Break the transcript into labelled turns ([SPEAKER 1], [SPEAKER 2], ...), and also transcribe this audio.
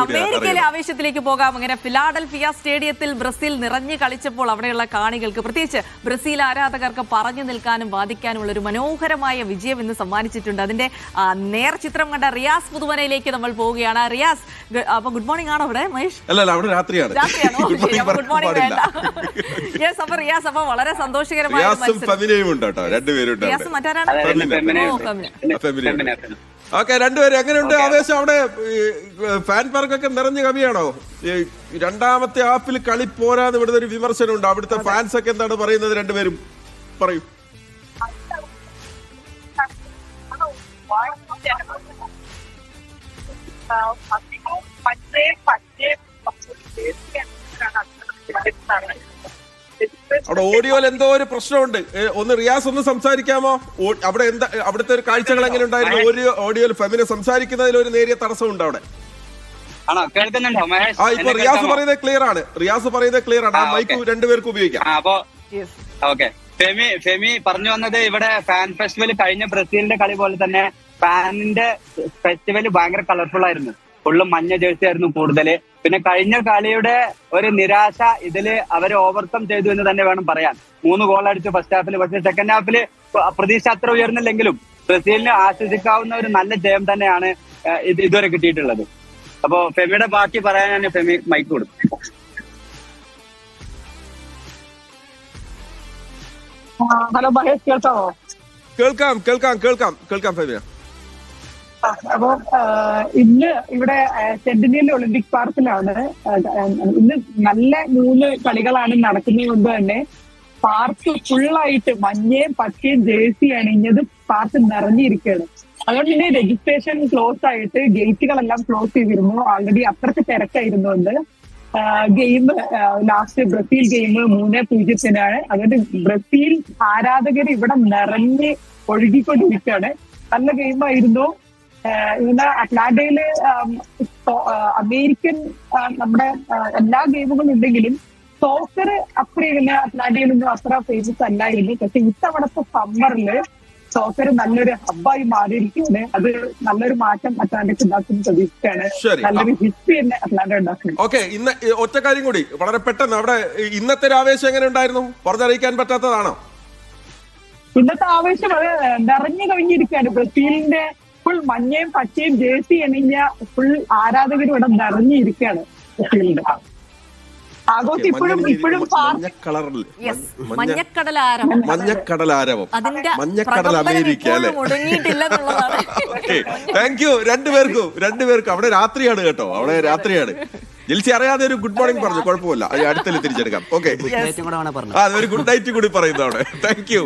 [SPEAKER 1] അമേരിക്കയിലെ ആവേശത്തിലേക്ക് പോകാം. അങ്ങനെ ഫിലാഡൽഫിയ സ്റ്റേഡിയത്തിൽ ബ്രസീൽ നിറഞ്ഞു കളിച്ചപ്പോൾ അവിടെയുള്ള കാണികൾക്ക്, പ്രത്യേകിച്ച് ബ്രസീൽ ആരാധകർക്ക് പറഞ്ഞു നിൽക്കാനും വാദിക്കാനുമുള്ള ഒരു മനോഹരമായ വിജയം ഇന്ന് സമ്മാനിച്ചിട്ടുണ്ട്. അതിന്റെ നേർചിത്രം കണ്ട റിയാസ് പുതുമനയിലേക്ക് നമ്മൾ പോവുകയാണ്. റിയാസ്, അപ്പൊ ഗുഡ് മോർണിംഗ് ആണോ അവിടെ? മഹേഷ്,
[SPEAKER 2] അവിടെ രാത്രിയാണോ?
[SPEAKER 1] ഗുഡ് മോർണിംഗ് വേണ്ട. യെസ്, അപ്പൊ റിയാസ്, അപ്പൊ വളരെ സന്തോഷകരമായ റിയാസ് മറ്റാരാണ്?
[SPEAKER 2] ഓക്കെ, രണ്ടുപേരും എങ്ങനെയുണ്ട് ആവേശം? അവിടെ ഫാൻ പാർക്കൊക്കെ നിറഞ്ഞ കവിയാണോ? രണ്ടാമത്തെ ഹാഫിൽ കളി പോരാന്ന് ഇവിടുത്തെ ഒരു വിമർശനമുണ്ട്. അവിടുത്തെ ഫാൻസ് ഒക്കെ എന്താണ് പറയുന്നത്? രണ്ടുപേരും പറയൂ. അവിടെ ഓഡിയോയിൽ എന്തോ ഒരു പ്രശ്നമുണ്ട്. ഒന്ന് റിയാസ് ഒന്ന് സംസാരിക്കാമോ? അവിടെ എന്താ അവിടുത്തെ ഒരു കാഴ്ചകൾ എങ്ങനെ ഉണ്ടായിരുന്നു? ഒരു ഓഡിയോയിൽ ഫെമിനെ സംസാരിക്കുന്നതിൽ ഒരു നേരിയ തടസ്സമുണ്ട് അവിടെ. ഇപ്പൊ റിയാസ് പറയുന്നത് ക്ലിയർ ആണ്. ആ മൈക്ക് രണ്ടുപേർക്ക് ഉപയോഗിക്കാം.
[SPEAKER 3] ഫെമി പറഞ്ഞു വന്നത്, ഇവിടെ ഫാൻ ഫെസ്റ്റിവൽ കഴിഞ്ഞ ബ്രസീലിന്റെ കളി പോലെ തന്നെ ഫാനിന്റെ ഫെസ്റ്റിവൽ ഭയങ്കര കളർഫുൾ ആയിരുന്നു. ഫുള്ള് മഞ്ഞ ജേഴ്സി ആയിരുന്നു കൂടുതല്. പിന്നെ കഴിഞ്ഞ കളിയുടെ ഒരു നിരാശ ഇതില് അവർ ഓവർകം ചെയ്തു എന്ന് തന്നെ വേണം പറയാൻ. 3 ഗോൾ അടിച്ചു ഫസ്റ്റ് ഹാഫിൽ. പക്ഷെ സെക്കൻഡ് ഹാഫിൽ പ്രതീക്ഷ അത്ര ഉയർന്നില്ലെങ്കിലും ബ്രസീലിന് ആശ്വസിക്കാവുന്ന ഒരു നല്ല ജയം തന്നെയാണ് ഇതുവരെ കിട്ടിയിട്ടുള്ളത്. അപ്പൊ ഫെമിയുടെ ബാക്കി പറയാനാണ് ഫെമി മൈക്ക് കൊടുക്കും.
[SPEAKER 4] ഹലോ മഹേഷ്, കേൾക്കാമോ?
[SPEAKER 2] കേൾക്കാം ഫെമിയ.
[SPEAKER 4] അപ്പൊ ഇന്ന് ഇവിടെ സെന്റിനൽ ഒളിമ്പിക് പാർക്കിലാണ്. ഇന്ന് നല്ല 3 കളികളാണ് നടക്കുന്നത് കൊണ്ട് തന്നെ പാർക്ക് ഫുള്ളായിട്ട് മഞ്ഞയും പച്ചയും ജേഴ്സി അണിഞ്ഞത് പാർക്ക് നിറഞ്ഞിരിക്കുകയാണ്. അതുകൊണ്ട് തന്നെ രജിസ്ട്രേഷൻ ക്ലോസ് ആയിട്ട് ഗേറ്റുകളെല്ലാം ക്ലോസ് ചെയ്തിരുന്നു. ആൾറെഡി അത്രയ്ക്ക് തിരക്കായിരുന്നുകൊണ്ട് ഗെയിം ലാസ്റ്റ് ബ്രസീൽ ഗെയിം 3-0 അതുകൊണ്ട് ബ്രസീൽ ആരാധകർ ഇവിടെ നിറഞ്ഞ് ഒഴുകിക്കൊണ്ടിരിക്കുകയാണ്. നല്ല ഗെയിമായിരുന്നു. ഇങ്ങനെ അറ്റ്ലാന്റയില് അമേരിക്കൻ നമ്മുടെ എല്ലാ ഗെയിമുകളും ഉണ്ടെങ്കിലും സോക്കർ അത്ര ഇങ്ങനെ അറ്റ്ലാന്റയിലൊന്നും അത്ര ഫേമസ് അല്ലായിരുന്നു. പക്ഷെ ഇത്തവണത്തെ സമ്മറില് സോക്കർ നല്ലൊരു ഹബ്ബായി മാറിയിരിക്കുകയാണ്. അത് നല്ലൊരു മാറ്റം അറ്റ്ലാന്റയ്ക്ക് ഉണ്ടാക്കുന്ന പ്രതീക്ഷിക്കുകയാണ്. നല്ലൊരു ഹിസ്റ്ററി തന്നെ അറ്റ്ലാന്റ ഉണ്ടാക്കുന്നത്.
[SPEAKER 2] ഓക്കെ, ഇന്ന് ഒറ്റ കാര്യം കൂടി വളരെ പെട്ടെന്ന്, അവിടെ ഇന്നത്തെ ഒരു ആവേശം എങ്ങനെ ഉണ്ടായിരുന്നു? പറഞ്ഞറിയിക്കാൻ പറ്റാത്തതാണോ?
[SPEAKER 4] ഇന്നത്തെ ആവേശം അത് നിറഞ്ഞു കഴിഞ്ഞിരിക്കുകയാണ്. ബ്രസീലിന്റെ ഫുൾ മഞ്ഞയും പച്ചയും ജേഴ്സി അണിഞ്ഞ ഫുൾ ആരാധകരും ഇവിടെ നിറഞ്ഞിരിക്കുകയാണ്. ബ്രസീലിന്റെ ആഘോഷം ഇപ്പോഴും
[SPEAKER 2] മഞ്ഞക്കടലാരവം, മഞ്ഞക്കടൽ അമേരിക്ക അല്ലെ? താങ്ക് യു രണ്ടുപേർക്കും. അവിടെ രാത്രിയാണ് കേട്ടോ, അവിടെ രാത്രിയാണ്. ജിൽസി അറിയാതെ ഒരു ഗുഡ് മോർണിംഗ് പറഞ്ഞു, കുഴപ്പമില്ല, അടുത്തല്ലേ തിരിച്ചെടുക്കാം. ഓക്കെ, ഒരു ഗുഡ് നൈറ്റ് കൂടി പറയുന്നു അവിടെ. Thank you.